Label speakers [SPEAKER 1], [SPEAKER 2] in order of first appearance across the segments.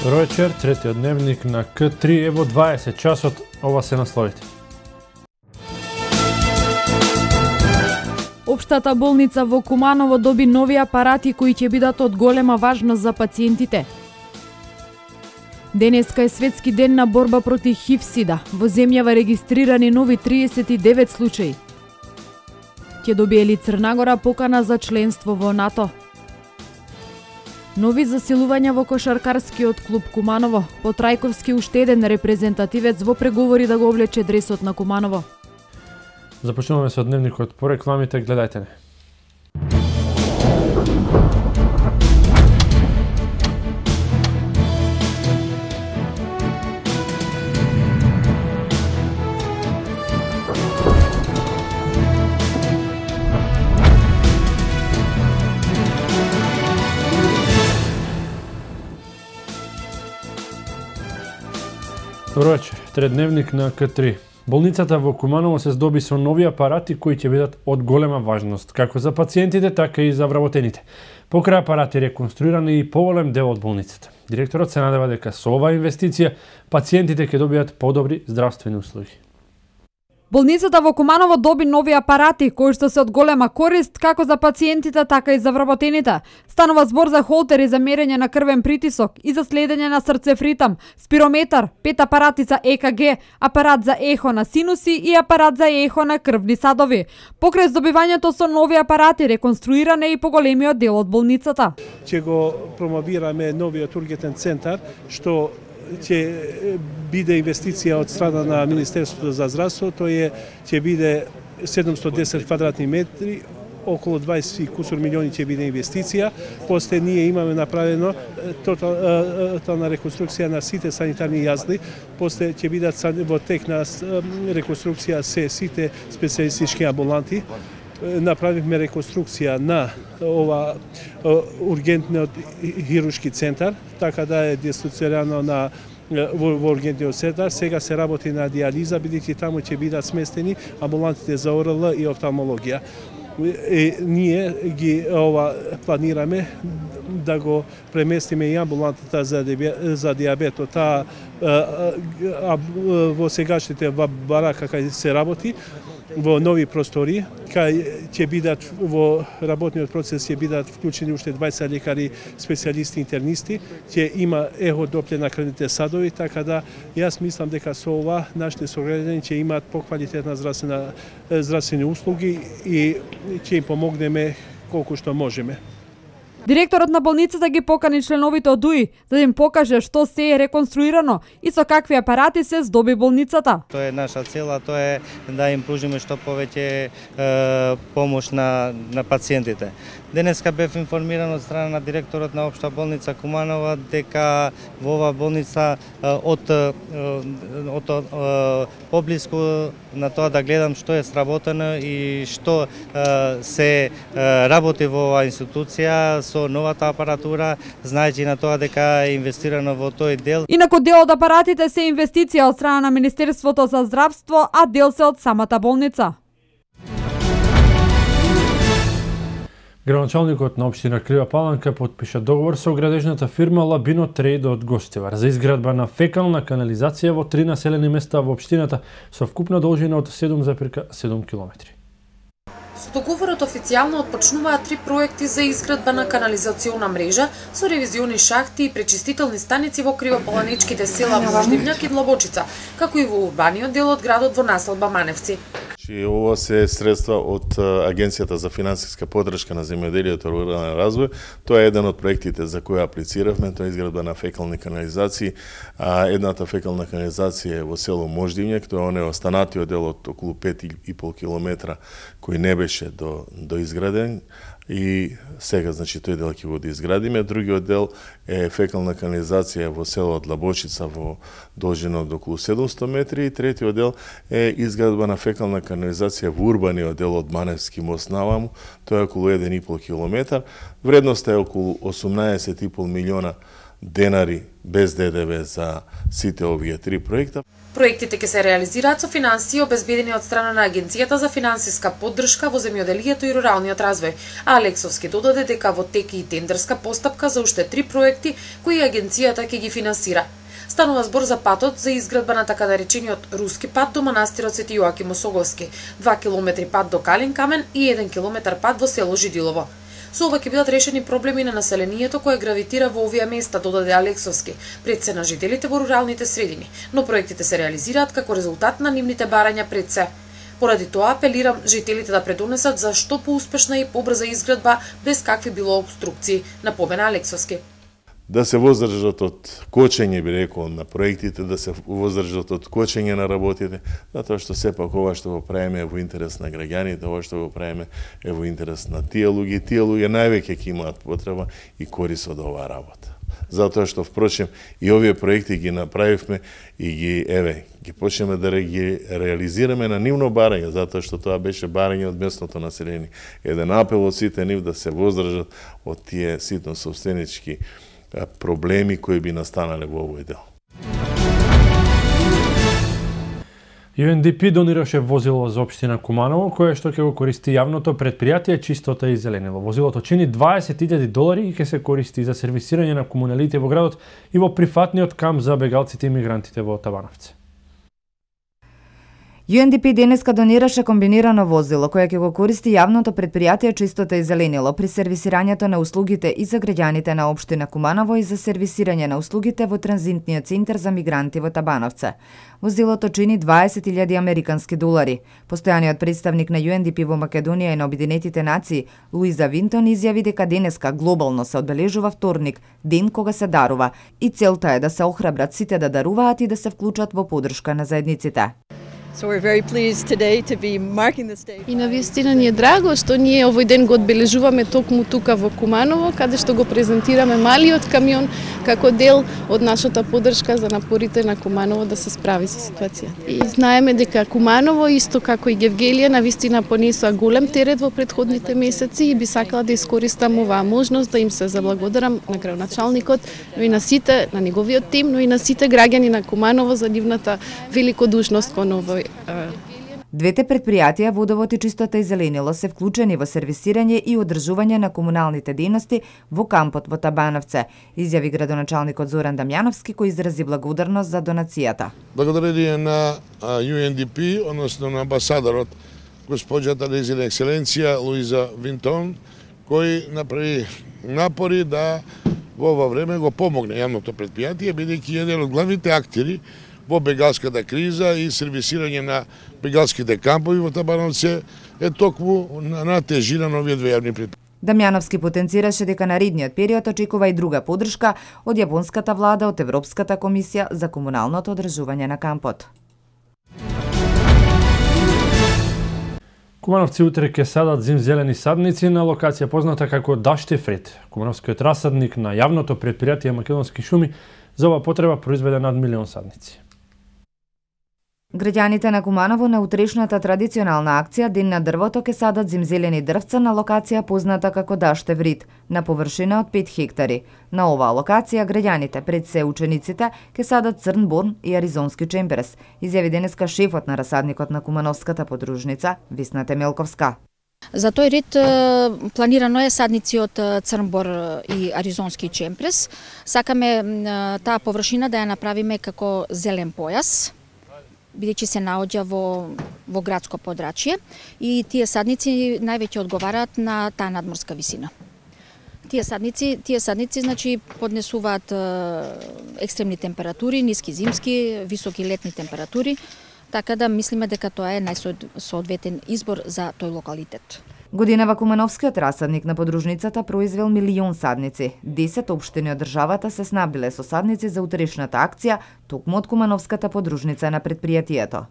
[SPEAKER 1] Добро вечер, третиот дневник на К3, ево 20 часот, ова се насловите.
[SPEAKER 2] Општата болница во Куманово доби нови апарати кои ќе бидат од голема важност за пациентите. Денеска е светски ден на борба против ХИВ-сида. Во земјава регистрирани нови 39 случаи. Ќе добие ли Црнагора покана за членство во НАТО? Нови засилувања во кошаркарскиот клуб Куманово. По Трајковски уште еден репрезентативец во преговори да го облече дресот на Куманово.
[SPEAKER 1] Започнуваме со дневникот по рекламите, гледајте не. Добро вечер, тредневник на К3. Болницата во Куманово се здоби со нови апарати кои ќе бидат од голема важност, како за пациентите, така и за вработените. Покрај апарати реконструирани и поголем дел од болницата. Директорот се надева дека со оваа инвестиција пациентите ќе добијат подобри здравствени услуги.
[SPEAKER 2] Болницата во Куманово доби нови апарати кои што се од голема корист како за пациентите, така и за вработените. Станува збор за холтери за мерење на крвен притисок и за следење на срцев ритам, спирометар, 5 апарати за ЕКГ, апарат за ехо на синуси и апарат за ехо на крвни садови. Покрај здобивањето со нови апарати реконструиран е и поголемиот дел од болницата.
[SPEAKER 3] Ќе го промовираме новиот ургентен центар, што ќе биде инвестиција од страна на Министерството за здравство, ќе биде 710 квадратни метри, околу 20 кусур милиони ќе биде инвестиција. После ние имаме направено тотална реконструкција на сите санитарни јазли, после ќе бидат во тек на реконструкција сите специјалистички амбуланти. Направивме реконструкција на ова ургентниот хируршки центар, така да е дислоцирано во ургентниот центар. Сега се работи на диализа, бидејќи таму ќе бидат сместени амбулантите за ОРЛ и офталмологија. Ние ги планираме да го преместиме и амбулантата за диабетот. Во сегашните барака кај се работи, во нови простори, кај ќе бидат во работниот процес ќе бидат вклучени уште 20 лекари, специјалисти, интернисти, ќе има ехо допле на крвните садови, така да јас мислам дека со ова нашите сограѓани ќе имаат поквалитетна здравствени услуги и ќе им помогнеме колку што можеме.
[SPEAKER 2] Директорот на болницата ги покани членовите од УИ за да им покаже што се е реконструирано и со какви апарати се здоби болницата.
[SPEAKER 4] Тоа е наша цела, тоа е да им пружиме што повеќе помош на пациентите. Денеска бев информиран од страна на директорот на Општа болница Куманово дека во оваа болница од поблиску на тоа да гледам што е сработено и што се работи во оваа институција со новата апаратура, знаејќи на тоа дека е инвестирано во тој дел.
[SPEAKER 2] Инаку дел од апаратите се инвестиција од страна на Министерството за здравство, а дел се од самата болница.
[SPEAKER 1] Градоначалникот на општина Крива Паланка потпиша договор со градежната фирма Лабино Трейд од Гостивар за изградба на фекална канализација во 3 населени места во општината со вкупна должина од 7,7 километри.
[SPEAKER 5] Со договорот официјално отпочнуваат 3 проекти за изградба на канализациона мрежа со ревизиони шахти и пречистителни станици во кривополаничките села Мождивњак и Длабочица, како и во урбаниот дел од градот во населба Маневци.
[SPEAKER 6] Ова се средства од Агенцијата за финансиска поддршка на земјоделието и рурален развој. Тоа е еден од проектите за кои аплициравме, тоа е изградба на фекални канализации. Едната фекална канализација е во село Мождивњак, тоа е останатиот дел од околу 5,5 километра кој не беше до изграден. И сега, значи, тој дел ќе го изградиме. Другиот дел е фекална канализација во село Длабочица во должина од околу 700 метри и третиот дел е изградба на фекална канализација во урбаниот дел од Маневски мост наваму, тоа е околу 1,5 километар. Вредноста е околу 18,5 милиона денари без ДДВ за сите овие 3 проекта.
[SPEAKER 5] Проектите ќе се реализираат со финансии обезбедени од страна на Агенцијата за финансиска поддршка во земјоделието и руралниот развој, а Алексовски додаде дека во тек и тендерска постапка за уште 3 проекти кои Агенцијата ќе ги финансира. Станува збор за патот за изградба на така наречениот руски пат до манастирот Свети Јоаким Осоговски, 2 километри пат до Калин камен и 1 километар пат во село Жидилово. Со ова ќе бидат решени проблеми на населението кое гравитира во овие места, додаде Алексовски, пред се на жителите во руралните средини, но проектите се реализираат како резултат на нивните барања пред се. Поради тоа апелирам жителите да предонесат за што поуспешна и побрза изградба без какви било обструкции, напомена Алексовски.
[SPEAKER 6] Да се воздржат од кочење, би рекол, на проектите, да се воздржат од кочење на работите, затоа што сепак ова што го правиме е во интерес на граѓаните, ова што го правиме е во интерес на тие луѓе највеќе ќе имаат потреба и корис од оваа работа. Затоа што впрочем и овие проекти ги направивме и ги почнеме да ги реализираме на нивно барање, затоа што тоа беше барање од местното население. Еден апел од сите нив да се воздржат од тие ситно собственички проблеми кои би настанале во овој дел.
[SPEAKER 1] UNDP донираше возило за општина Куманово, кое што ќе го користи јавното предпријатие Чистота и зеленило. Возилото чини $20,000 и ќе се користи за сервисирање на комуналите во градот и во прифатниот камп за бегалците и мигрантите во Табановци.
[SPEAKER 7] UNDP денеска донираше комбинирано возило кое ќе го користи јавното предпријатие Чистота и зеленило при сервисирањето на услугите и за граѓаните на општина Куманово и за сервисирање на услугите во транзитниот центар за мигранти во Табановце. Возилото чини $20,000. Постојаниот представник на UNDP во Македонија и на Обединетите нации, Луиза Винтон, изјави дека денеска глобално се одбележува вторник, ден кога се дарува, и целта е да се охрабрат сите да даруваат и да се вклучат во поддршка на заедниците.
[SPEAKER 8] И навистина ни е драго што ние овој ден го одбележуваме токму тука во Куманово, каде што го презентираме малиот камион како дел од нашата поддршка за напорите на Куманово да се справи со ситуацијата. И знаеме дека Куманово, исто како и Гевгелија, навистина понесоа голем терет во претходните месеци и би сакала да искористам оваа можност да им се заблагодарам на градоначалникот, но и на сите, на неговиот тим, но и на сите граѓани на Куманово за нивната великодушност кон овој.
[SPEAKER 7] Двете предпријатија, Водовод и Чистота и зеленило, се вклучени во сервисирање и одржување на комуналните дејности во кампот во Табановце, изјави градоначалникот Зоран Дамјановски, кој изрази благодарност за донацијата.
[SPEAKER 9] Благодарение на UNDP, односно на амбасадорот госпоđата Незина екселенција Луиза Винтон, кој направи напори да во ова време го помогне јавното предпријатие, бидејќи еден од главните актери во бегалската криза и сервисирање на бегалските кампови во Табановце е токму на тежина на овие две јавни предпријатија.
[SPEAKER 7] Дамјановски потенцираше дека наредниот период очекува и друга поддршка од јапонската влада, од Европската комисија за комуналното одржување на кампот.
[SPEAKER 1] Кумановци утре ќе садат зимзелени садници на локација позната како Даштефред. Кумановскиот расадник на јавното предпријатие Македонски шуми за ова потреба произведе над 1 милион садници.
[SPEAKER 7] Граѓаните на Куманово на утрешната традиционална акција Ден на дрвото ќе садат зимзелени дрвца на локација позната како Даштеврид, на површина од 5 хектари. На оваа локација граѓаните, пред се учениците, ќе садат црн борн и аризонски чемберес, изјави денеска шефот на расадникот на Кумановската подружница Висна Темелковска.
[SPEAKER 10] За тој ред планирано е садници од црнбор и аризонски чемпрес. Сакаме таа површина да ја направиме како зелен појас, бидејќи се наоѓа во градско подрачје и тие садници највеќе одговараат на таа надморска висина. Тие садници значи поднесуваат екстремни температури, ниски зимски, високи летни температури, така да мислиме дека тоа е најсоодветен избор за тој локалитет.
[SPEAKER 7] Годинава Кумановскиот расадник на подружницата произвел 1 милион садници. 10 општини од државата се снабдиле со садници за утрешната акција, токму од Кумановската подружница на предпријатието.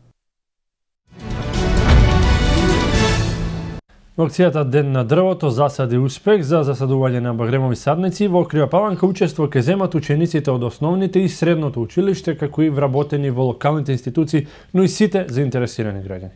[SPEAKER 1] Акцијата Ден на дрвото засади успех за засадување на багремови садници. Во Крива Паланка учество ќе земат учениците од основните и средното училиште, како и вработени во локалните институции, но и сите заинтересирани граѓани.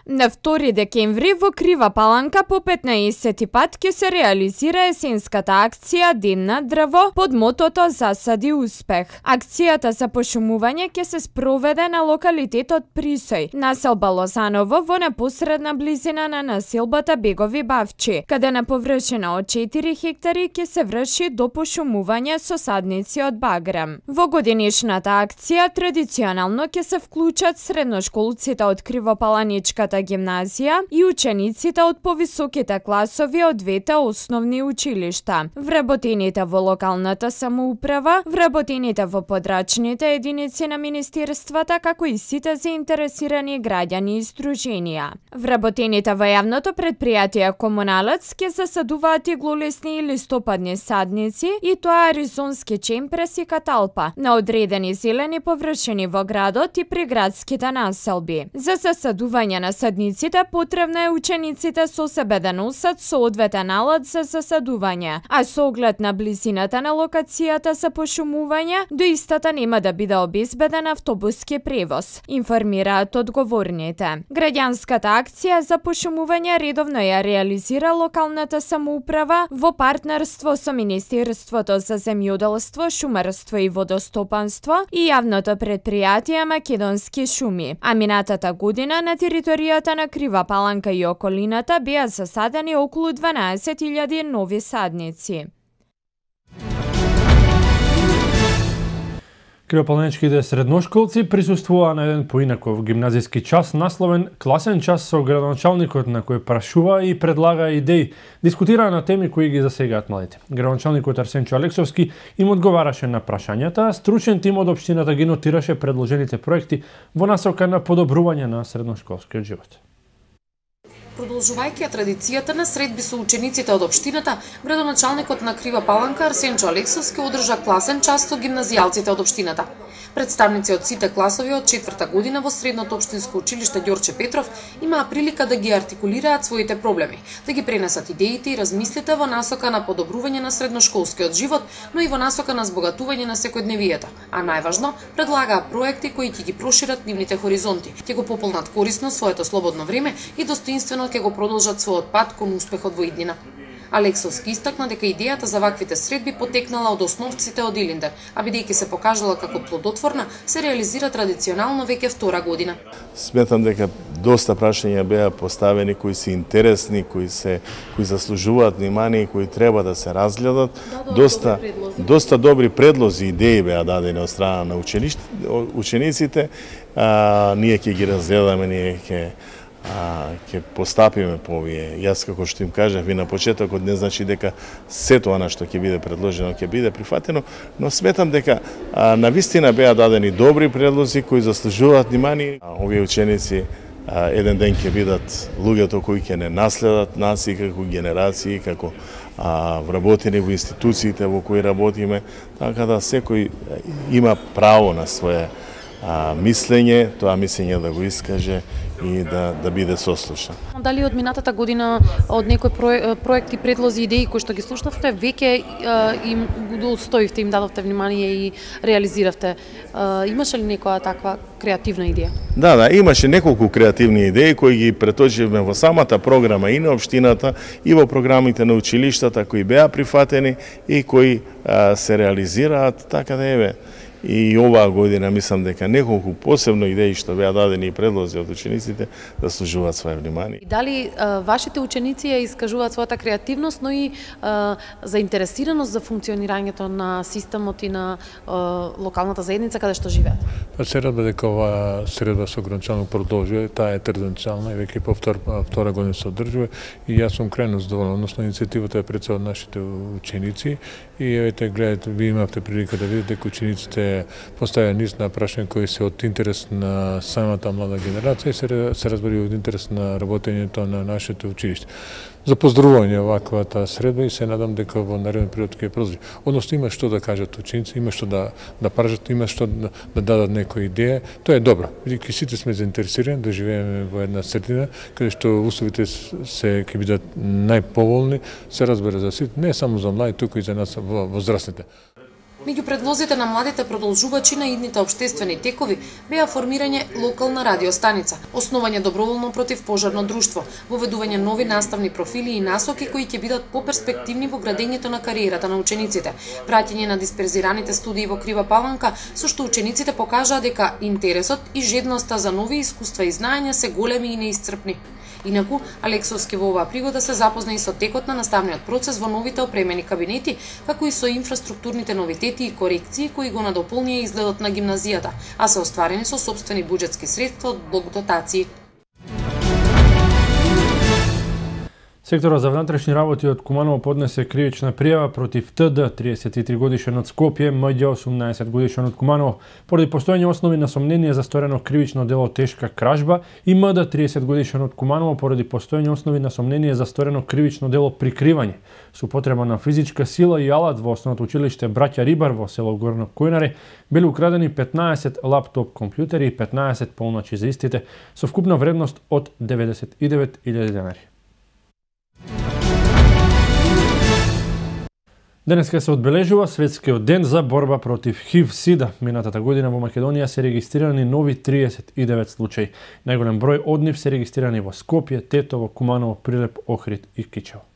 [SPEAKER 11] На 2 декември во Крива Паланка по 15 пат ќе се реализира есенската акција Ден на дрво под мотото Засади успех. Акцијата за пошумување ќе се спроведе на локалитетот Присој, населба Лозаново во непосредна близина на населбата Бегови Бавчи, каде на површина од 4 хектари ќе се врши допошумување со садници од багрем. Во годинишната акција традиционално ќе се вклучат средношколците од Кривопаланичката гимназија и учениците од повисоките класови од двете основни училишта, вработените во локалната самоуправа, вработените во подрачните единици на министерствата, како и сите заинтересирани граѓани и сдруженија. Вработените во јавното предпријатие Комуналец ќе засадуваат иглолесни и листопадни садници, и тоа аризонски чемпрес и каталпа, на одредени зелени површини во градот и при градските населби. За засадување на садниците потребно е учениците со себе да носат соодветен алат за засадување, а со оглед на близината на локацијата за пошумување, до истата нема да биде обезбеден автобуски превоз, информираат одговорните. Граѓанската акција за пошумување редовно ја реализира локалната самоуправа во партнерство со Министерството за земјоделство, шумарство и водостопанство и јавното предпријатие Македонски шуми. А минатата година на територијата на Крива Паланка и околината беа засадени околу 12.000 нови садници.
[SPEAKER 1] Кривопаланичките средношколци присуствуваа на еден поинаков гимназиски час насловен класен час со градоначалникот, на кој прашува и предлага идеи, дискутираа на теми кои ги засегаат младите. Градоначалникот Арсенчо Алексовски им одговараше на прашањата, а стручен тим од општината ги нотираше предложените проекти во насока на подобрување на средношколскиот живот.
[SPEAKER 5] Продолжувајќи традицијата на средби со учениците од општината, градоначалникот на Крива Паланка Арсенчо Алексовски одржа класен час со гимназијалците од општината. Представници од сите класови од 4-та година во средното општинско училиште Ѓорче Петров имаа прилика да ги артикулираат своите проблеми, да ги пренесат идеите и размислите во насока на подобрување на средношколскиот живот, но и во насока на збогатување на секојдневието, а најважно, предлагаа проекти кои ќе ги прошират нивните хоризонти, ќе го пополнат корисно своето слободно време и достоинствено ќе го продолжат својот пат кон успехот во иднина. Алексовски истакна дека идејата за ваквите средби потекнала од основците од Илиндер, а бидејќи се покажала како плодотворна, се реализира традиционално веќе втора година.
[SPEAKER 6] Сметам дека доста прашања беа поставени кои се интересни, кои заслужуваат внимание и кои треба да се разгледат. Доста добри предлози и идеи беа дадени од страна на учениците. Ние ќе ги разгледаме, ние ќе постапиме по овие. Јас како што им кажав и на почетокот, не значи дека сето она што ќе биде предложено ќе биде прифатено, но сметам дека навистина беа дадени добри предлози кои заслужуваат внимание. Овие ученици еден ден ќе бидат луѓето кои ќе не наследат нас и како генерации, како вработени во институциите во кои работиме, така да секој има право на свое мислење, тоа мислење да го искаже и да биде сослушан.
[SPEAKER 12] Дали од минатата година од некои проекти, предлози, идеи кои што ги слушнавте, веќе им достоивте, им дадовте внимание и реализиравте? Имаше ли некоја таква креативна идеја?
[SPEAKER 6] Да, имаше неколку креативни идеи кои ги преточивме во самата програма и на општината и во програмите на училиштата кои беа прифатени и кои се реализираат, така да еве. И оваа година мислам дека неколку посебно идеи што беа дадени и предлози од учениците заслужуваат свое внимание.
[SPEAKER 12] И дали вашите ученици ја искажуваат својата креативност, но и заинтересираност за функционирањето на системот и на локалната заедница каде што живеат?
[SPEAKER 13] Се радва дека оваа средба со градоначалник продолжува, таа е традиционална и веќе по втора година се одржува и јас сум крајно задоволен, односно иницијативата е пред се од нашите ученици и евете гледате, ви имавте прилика да видите дека учениците поставија низ на прашања кои се од интерес на самата млада генерација и се разбери од интерес на работењето на нашите училишта. За поздравување ваквата средба и се надам дека во нареден период ќе продолжи. Односно има што да кажат ученици, има што да пражат, има што да дадат некоја идеја. Тоа е добро. Бидејќи сите сме заинтересирани да живееме во една средина каде што условите се ќе бидат најповолни, се разбере за сите, не само за млади, туку и за нас возрастните.
[SPEAKER 5] Меѓу предлозите на младите продолжувачи на идните општествени текови беа формирање локална радиостаница, основање доброволно против пожарно друштво, воведување нови наставни профили и насоки кои ќе бидат поперспективни во градењето на кариерата на учениците, праќање на дисперзираните студии во Крива Паланка, со што учениците покажаа дека интересот и жедноста за нови искуства и знаења се големи и неисцрпни. Инаку, Алексовски во оваа пригода се запозна и со текот на наставниот процес во новите опремени кабинети, како и со инфраструктурните новитети и корекции кои го надополнија изгледот на гимназијата, а се остварени со сопствени буџетски средства од блок дотации.
[SPEAKER 1] Секторот за внатрешни работи од Куманово поднесе кривична пријава против ТД, 33 годишен од Скопје, Мђ 18 годишен од Куманово, поради постојање основи на сомнение за сторено кривично дело тешка кражба, и МД 30 годишен од Куманово поради постојање основи на сомнение за сторено кривично дело прикривање, со употреба на физичка сила и алат во основното училиште Браќа Рибар во село Горно Којнаре, били украдени 15 лаптоп компјутери и 15 полночи за истите, со вкупна вредност од 99.000 денари. Денеска се одбележува Светскиот ден за борба против ХИВ-СИДА. Минатата година во Македонија се регистрирани нови 39 случаи. Најголем број од нив се регистрирани во Скопје, Тетово, Куманово, Прилеп, Охрид и Кичево.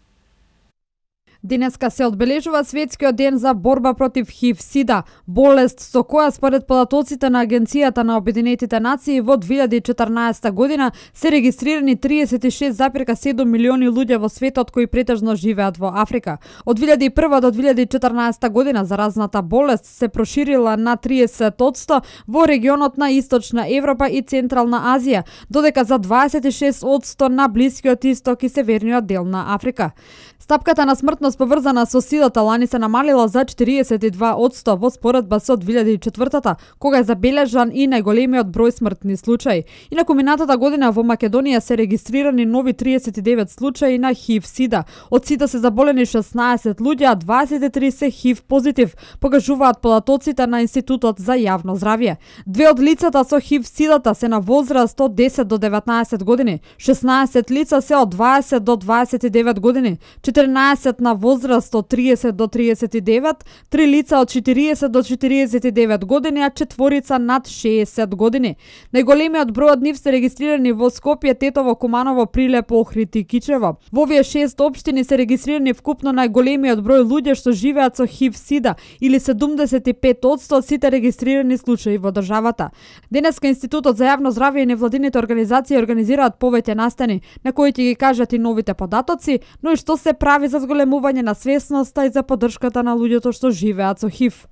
[SPEAKER 2] Денеска се одбележува Светскиот ден за борба против ХИВ-СИДА, болест со која според податоците на Агенцијата на Обединетите нации во 2014 година се регистрирани 36,7 милиони луѓе во светот кои претежно живеат во Африка. Од 2001 до 2014 година заразната болест се проширила на 30% во регионот на Источна Европа и Централна Азија, додека за 26% на Блискиот Исток и Северниот дел на Африка. Стапката на смртност поврзана со сидата лани се намалила за 42% во споредба со 2004-та, кога е забележан и најголемиот број смртни случаи. Инаку минатата година во Македонија се регистрирани нови 39 случаи на ХИВ-СИДА. Од сите се заболени 16 луѓе, а 23 се ХИВ позитив, покажуваат податоците на Институтот за јавно здравје. Две од лицата со ХИВ-СИДата се на возраст од 10 до 19 години, 16 лица се од 20 до 29 години, 14 на возраст од 30 до 39, 3 лица од 40 до 49 години, а 4 над 60 години. Најголемиот број од нив се регистрирани во Скопје, Тетово, Куманово, Прилеп, Охрид и Кичево. Во овие 6 општини се регистрирани вкупно најголемиот број луѓе што живеат со ХИВ-СИДА, или 75% од сите регистрирани случаи во државата. Денеска Институтот за јавно здравје и невладините организации организираат повеќе настани, на кои ќе ги кажат и новите податоци, но и што се прави за зголемување на свесноста и за поддршката на луѓето што живеат со ХИВ.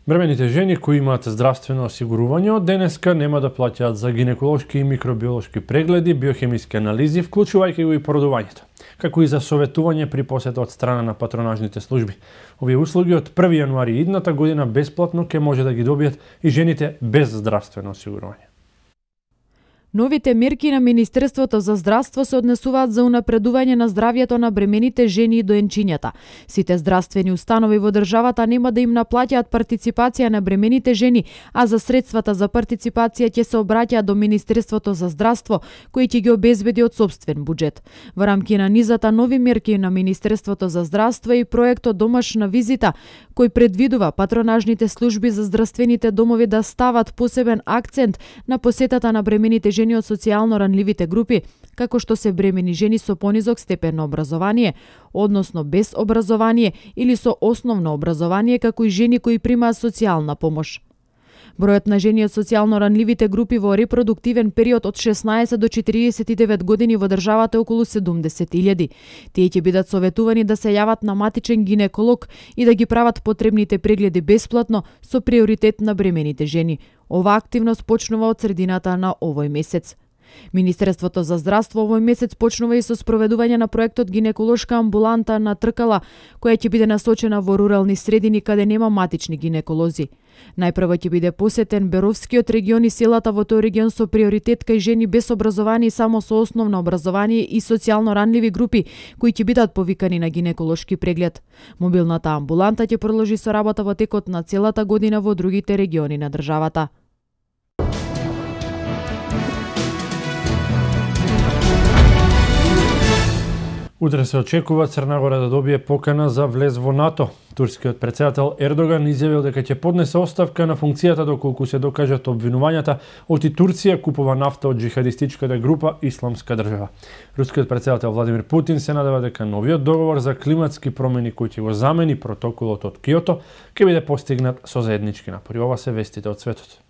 [SPEAKER 1] Бремените жени кои имаат здравствено осигурување од денеска нема да плаќаат за гинеколошки и микробиолошки прегледи, биохемиски анализи, вклучувајќи го и породувањето, како и за советување при посета од страна на патронажните служби. Овие услуги од 1 јануари идната година бесплатно ќе може да ги добијат и жените без здравствено осигурување.
[SPEAKER 14] Новите мерки на Министерството за здравство се однесуваат за унапредување на здравјето на бремените жени и доенчињата. Сите здравствени установи во државата нема да им наплаќаат партиципација на бремените жени, а за средствата за партиципација ќе се обраќаат до Министерството за здравство, кој ќе ги обезбеди од сопствен буџет. Во рамки на низата нови мерки на Министерството за здравство и проектот Домашна визита, кој предвидува патронажните служби за здравствените домови да стават посебен акцент на посетата на бремените жени од социјално ранливите групи, како што се бремени жени со понизок степен на образование, односно без образование или со основно образование, како и жени кои примаат социјална помош. Бројот на жени од социјално ранливите групи во репродуктивен период од 16 до 49 години во државата е околу 70.000. Тие ќе бидат советувани да се јават на матичен гинеколог и да ги прават потребните прегледи бесплатно со приоритет на бремените жени. Ова активност почнува од средината на овој месец. Министерството за здравство овој месец почнува и со спроведување на проектот Гинеколошка амбуланта на Тркала, која ќе биде насочена во рурални средини каде нема матични гинеколози. Најпрво ќе биде посетен Беровскиот регион и селата во тој регион со приоритет кај жени без образование и само со основно образование и социјално ранливи групи кои ќе бидат повикани на гинеколошки преглед. Мобилната амбуланта ќе продолжи со работа во текот на целата година во другите региони на државата.
[SPEAKER 1] Утре се очекува Црна Гора да добие покана за влез во НАТО. Турскиот претседател Ердоган изјавил дека ќе поднесе оставка на функцијата доколку се докажат обвинувањата оти Турција купува нафта од джихадистичката група Исламска држава. Рускиот претседател Владимир Путин се надева дека новиот договор за климатски промени кој ќе го замени протоколот од Киото ќе биде постигнат со заеднички напори. Ова се вестите од светот.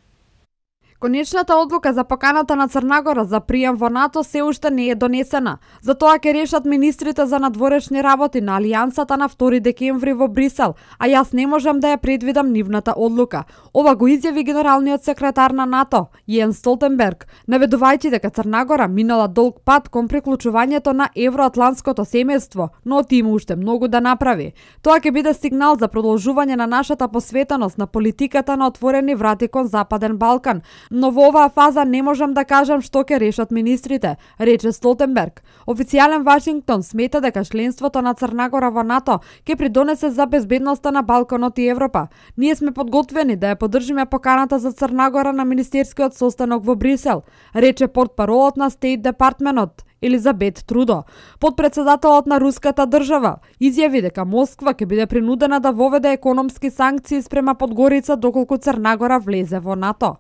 [SPEAKER 2] Конечната одлука за поканата на Црна Гора за прием во НАТО се уште не е донесена. Затоа ќе решат министрите за надворешни работи на Алијансата на 2 декември во Брисел, а јас не можам да ја предвидам нивната одлука. Ова го изјави генералниот секретар на НАТО, Јенс Столтенберг, наведувајќи дека Црна Гора минала долг пат кон приклучувањето на евроатлантското семејство, но ти има уште многу да направи. Тоа ќе биде сигнал за продолжување на нашата посветеност на политиката на отворени врати кон Западен Балкан. Но во оваа фаза не можам да кажам што ќе решат министрите, рече Столтенберг. Официјален Вашингтон смета дека членството на Црна Гора во НАТО ќе придонесе за безбедноста на Балканот и Европа. Ние сме подготвени да ја поддржиме поканата за Црна Гора на министерскиот состанок во Брисел, рече портпаролот на Стейт Департментот Елизабет Трудо. Подпредседателот на руската држава изјави дека Москва ќе биде принудена да воведе економски санкции спрема Подгорица доколку Црна Гора влезе во НАТО.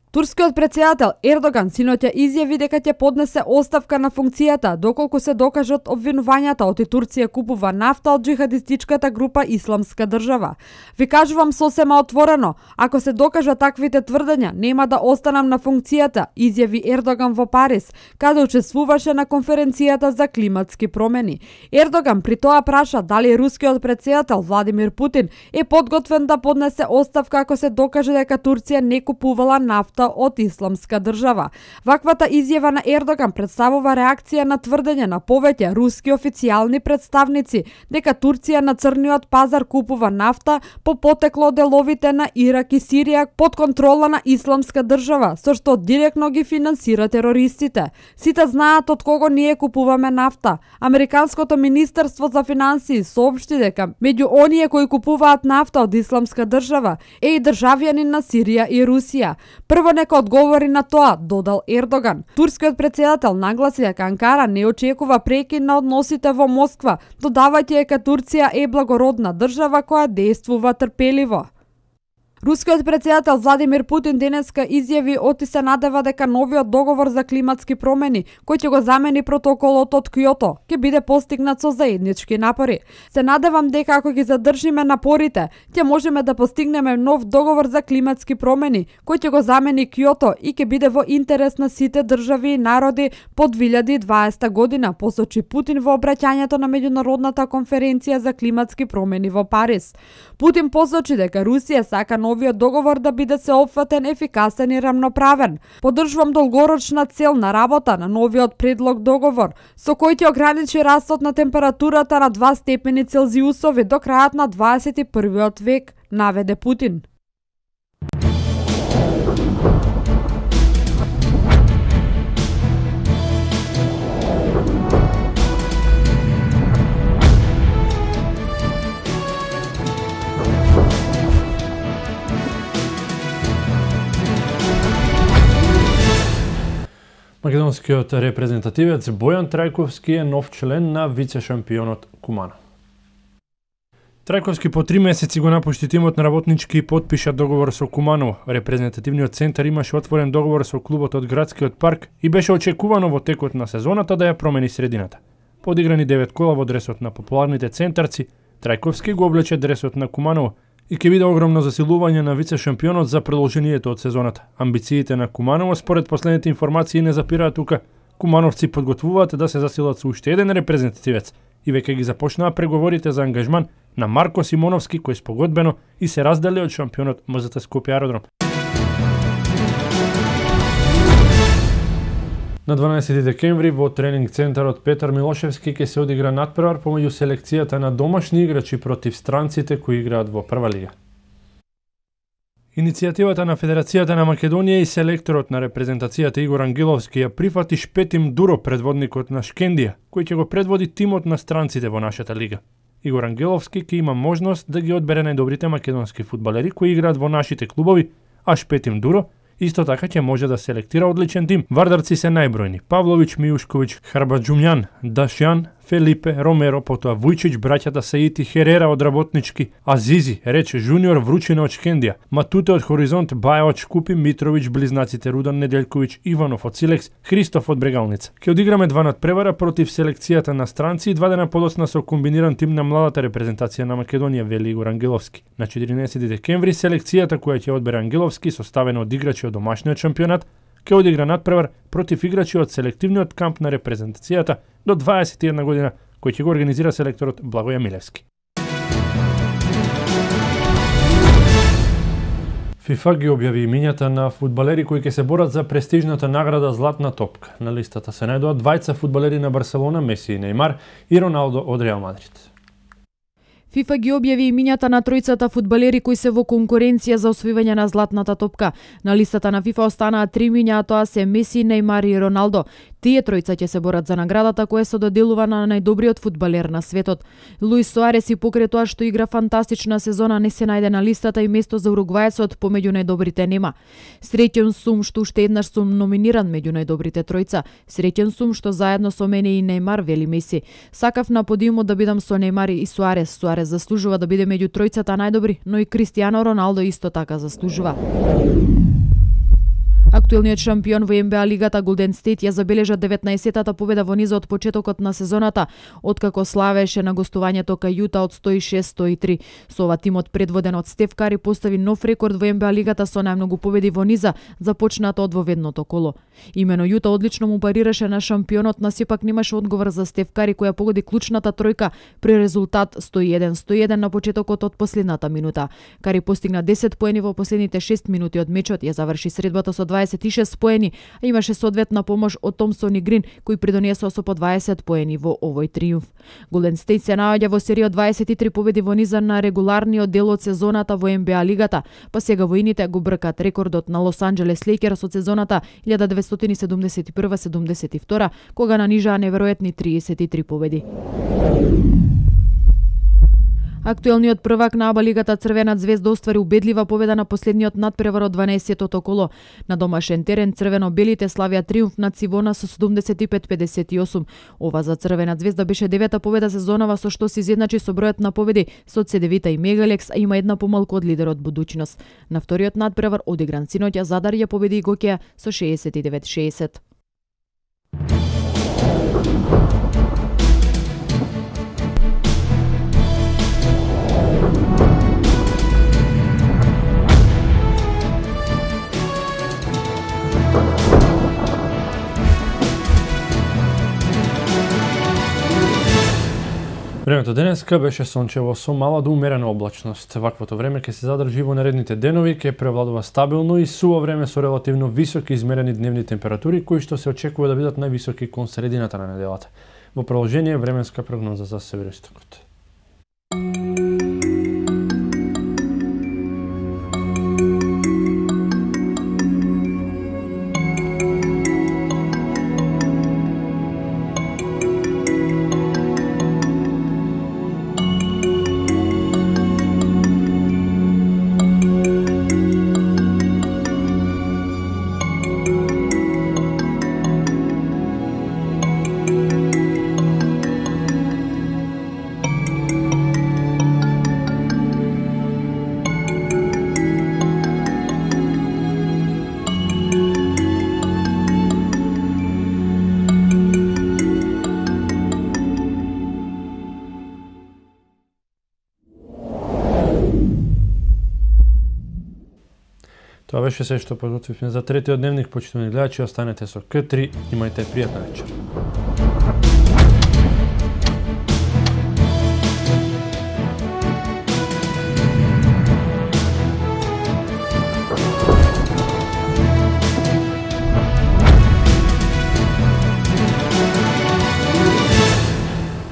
[SPEAKER 2] Турскиот претседател Ердоган синоќа изјави дека ќе поднесе оставка на функцијата доколку се докажат обвинувањата оти Турција купува нафта од джихадистичката група Исламска држава. Ви кажувам сосема отворено, ако се докажат таквите тврдења, нема да останам на функцијата, изјави Ердоган во Париз, каде учествуваше на конференцијата за климатски промени. Ердоган при тоа праша дали рускиот претседател Владимир Путин е подготвен да поднесе оставка ако се докаже дека Турција не купувала нафта од Исламска држава. Ваквата изјава на Ердоган представува реакција на тврдење на повеќе руски официјални представници дека Турција на црниот пазар купува нафта по потекло деловите на Ирак и Сирија под контрола на Исламска држава, со што директно ги финансира терористите. Сите знаат од кого ние купуваме нафта. Американското министерство за финансии соопшти дека меѓу оние кои купуваат нафта од Исламска држава е и државјанин на Сирија и Русија. Прво нека одговори на тоа, додал Ердоган. Турскиот претседател нагласи дека Анкара не очекува прекин на односите во Москва, додавајќи дека Турција е благородна држава која действува трпеливо. Рускиот претседател Владимир Путин денеска изјави оти се надева дека новиот договор за климатски промени, кој ќе го замени протоколот од Киото, ќе биде постигнат со заеднички напори. Се надевам дека ако ги задржиме напорите, ќе можеме да постигнеме нов договор за климатски промени, кој ќе го замени Киото и ќе биде во интерес на сите држави и народи по 2020 година, посочи Путин во обраќањето на меѓународната конференција за климатски промени во Париз. Путин посочи дека Русија сака новиот договор да биде сеопфатен, ефикасен и рамноправен. Поддржувам долгорочна цел на работа на новиот предлог договор, со кој ќе ограничи растот на температурата на 2 степени Целзиусови до крајот на 21 век, наведе Путин.
[SPEAKER 1] Македонскиот репрезентативец Бојан Трајковски е нов член на вице-шампионот Кумано. Трајковски по 3 месеци го напушти тимот на работнички и подпиша договор со Куманово. Репрезентативниот центар имаше отворен договор со клубот од Градскиот парк и беше очекувано во текот на сезоната да ја промени средината. Подиграни 9 кола во дресот на популарните центарци, Трајковски го облече дресот на Куманово и ќе биде огромно засилување на вице-шампионот за продолжението од сезоната. Амбициите на Куманово според последните информации не запираат тука. Кумановци подготвуваат да се засилат со уште еден репрезентативец и веќе ги започнаа преговорите за ангажман на Марко Симоновски кој спогодбено и се раздели од шампионот МЗТ Скопје Аеродром. На 12 декември во тренинг центарот Петар Милошевски ќе се одигра надпревар помеѓу селекцијата на домашни играчи против странците кои играат во прва лига. Иницијативата на Федерацијата на Македонија и селекторот на репрезентацијата Игор Ангеловски ја прифати Шпетим Дуро, предводникот на Шкендија, кој ќе го предводи тимот на странците во нашата лига. Игор Ангеловски ќе има можност да ги одбере најдобрите македонски фудбалери кои играат во нашите клубови, а Шпетим Дуро Исто така ќе може да селектира одличен тим. Вардарци се најбројни: Павлович, Миушковиќ, Харбаџумјан, Дашјан, Фелипе, Ромеро, потоа Вујчич, браќата Саити, Херера од Работнички, Азизи, Реч Жуниор, Вручина од Шкендија, Матуте од Хоризонт, Баја од Шкупи, Митровиќ, близнаците Рудан Неделјковиќ, Иванов од Силекс, Христоф од Брегалница. Ќе одиграме 2 надпревара против селекцијата на странци и 2 дена подоцна со комбиниран тим на младата репрезентација на Македонија, вели Игор Ангеловски. На 14 декември селекцијата која ќе одбере Ангеловски, составена од играчи од домашниот шампионат, ќе одигра надпревар против играчи од селективниот камп на репрезентацијата до 21 година, кој ќе го организира селекторот Благоја Милевски. ФИФА ги објави имињата на фудбалери кои ќе се борат за престижната награда Златна топка. На листата се најдоа двајца фудбалери на Барселона, Меси и Нејмар, и Роналдо од Реал Мадрид.
[SPEAKER 14] ФИФА ги објави имињата на тројцата фудбалери кои се во конкуренција за освојување на Златната топка. На листата на ФИФА останаа 3 имиња, а тоа се Меси, Нејмар и Роналдо. Тие тројца ќе се борат за наградата која се доделува на најдобриот фудбалер на светот. Луис Суарес и покрај тоа што игра фантастична сезона не се најде на листата и место за уругваецот помеѓу најдобрите нема. Среќен сум што уште еднаш сум номиниран меѓу најдобрите тројца. Среќен сум што заедно со мене и Нејмар, вели Меси. Сакав на подиумот да бидам со Нејмар и Суарес. Суарес заслужува да биде меѓу тројцата најдобри, но и Кристијано Роналдо исто така заслужува. Актуелниот шампион во НБА лигата Голден Стейт ја забележа 19-тата победа во низа од почетокот на сезоната, откако славеше на гостувањето кај Јута од 106-103. Со ова тимот предводен од Стеф Кари постави нов рекорд во НБА лигата со најмногу победи во низа, започнато од воведното коло. Имено Јута одлично му парираше на шампионот, но сепак немаше одговор за Стеф Кари која погоди клучната тројка при резултат 101-101 на почетокот од последната минута. Кари постигна 10 поени во последните 6 минути од мечот, ја заврши средбата со 26 поени, а имаше соодветна помош од Томсон и Грин, кои придонесоа со по 20 поени во овој триумф. Голден Стейт се наоѓа во серија од 23 победи во низа на регуларниот дел од сезоната во НБА лигата, па сега воините го бркат рекордот на Лос Анџелес Лейкерс од сезоната 1971-72, кога нанижаа неверојатни 33 победи. Актуелниот првак на АБА лигата Црвена звезда оствари убедлива победа на последниот надпревар од 12-тото коло. На домашен терен црвено-белите славија триумф над Цивона со 75-58. Ова за Црвена звезда беше 9-та победа сезонава, со што се изедначи со бројот на победи со Цедевита и Мегалекс, а има една помалку од лидерот Будуќност. На вториот надпревар одигран синоќа Задар ја победи и Гокеа со 69-60.
[SPEAKER 1] Времето денеска беше сончево со мала до умерена облачност. Ваквото време ќе се задржи во наредните денови, ќе превладува стабилно и суво време со релативно високи измерени дневни температури, кои што се очекува да бидат највисоки кон средината на неделата. Во продолжение временска прогноза за североистокот. Тоа беше се што подготвивме за третиот дневник. Почитувани гледачи, останете со К3, имајте пријатна вечер.